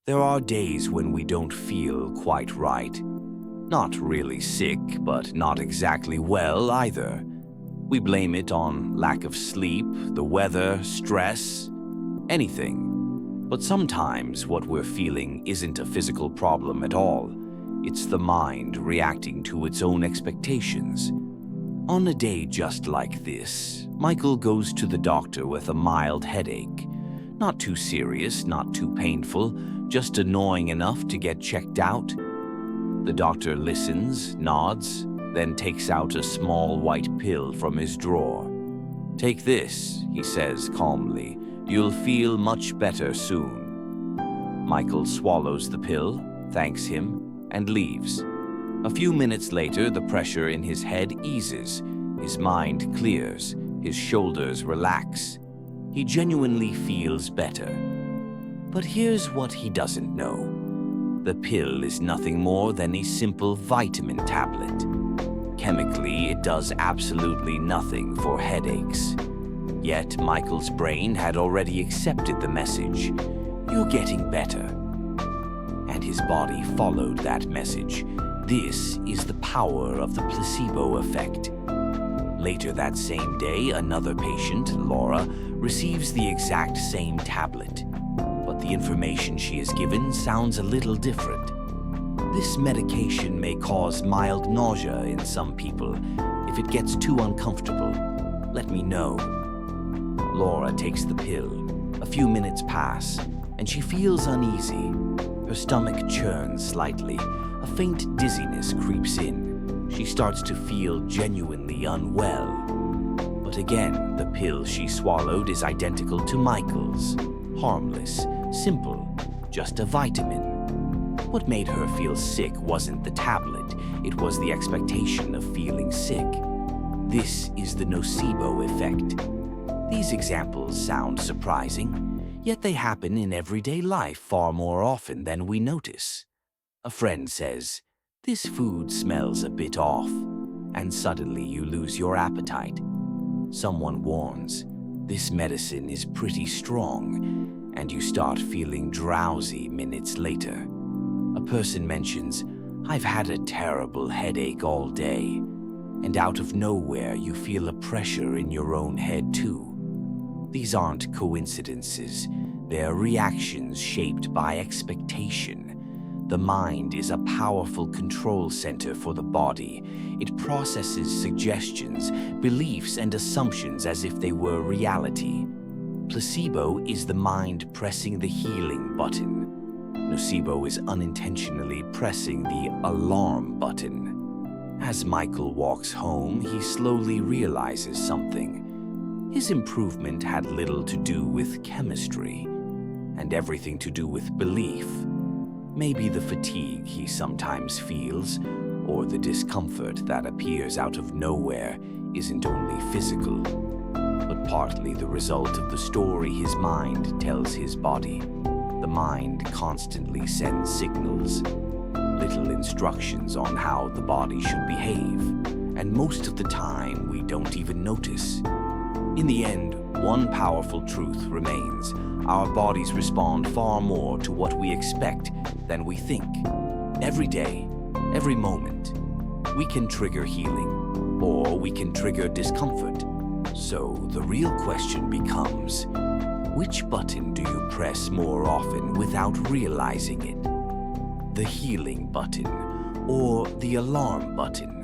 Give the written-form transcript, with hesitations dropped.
There are days when we don't feel quite right. Not really sick, but not exactly well either. We blame it on lack of sleep, the weather, stress, anything. But sometimes what we're feeling isn't a physical problem at all. It's the mind reacting to its own expectations. On a day just like this, Michael goes to the doctor with a mild headache. Not too serious, not too painful, just annoying enough to get checked out. The doctor listens, nods, then takes out a small white pill from his drawer. "Take this," he says calmly. "You'll feel much better soon." Michael swallows the pill, thanks him, and leaves. A few minutes later, the pressure in his head eases, his mind clears, his shoulders relax. He genuinely feels better. But here's what he doesn't know. The pill is nothing more than a simple vitamin tablet. Chemically, it does absolutely nothing for headaches. Yet Michael's brain had already accepted the message, "You're getting better." And his body followed that message. This is the power of the placebo effect. Later that same day, another patient, Laura, receives the exact same tablet. But the information she is given sounds a little different. This medication may cause mild nausea in some people. If it gets too uncomfortable, let me know. Laura takes the pill. A few minutes pass, and she feels uneasy. Her stomach churns slightly. A faint dizziness creeps in. She starts to feel genuinely unwell. But again, the pill she swallowed is identical to Michael's. Harmless, simple, just a vitamin. What made her feel sick wasn't the tablet, it was the expectation of feeling sick. This is the nocebo effect. These examples sound surprising, yet they happen in everyday life far more often than we notice. A friend says, "This food smells a bit off," and suddenly you lose your appetite. Someone warns, "This medicine is pretty strong," and you start feeling drowsy minutes later. A person mentions, "I've had a terrible headache all day," and out of nowhere you feel a pressure in your own head too. These aren't coincidences, they're reactions shaped by expectation. The mind is a powerful control center for the body. It processes suggestions, beliefs, and assumptions as if they were reality. Placebo is the mind pressing the healing button. Nocebo is unintentionally pressing the alarm button. As Michael walks home, he slowly realizes something. His improvement had little to do with chemistry, and everything to do with belief. Maybe the fatigue he sometimes feels, or the discomfort that appears out of nowhere, isn't only physical, but partly the result of the story his mind tells his body. The mind constantly sends signals, little instructions on how the body should behave, and most of the time we don't even notice. In the end, one powerful truth remains. Our bodies respond far more to what we expect than we think. Every day, every moment, we can trigger healing, or we can trigger discomfort. So the real question becomes, which button do you press more often without realizing it? The healing button or the alarm button?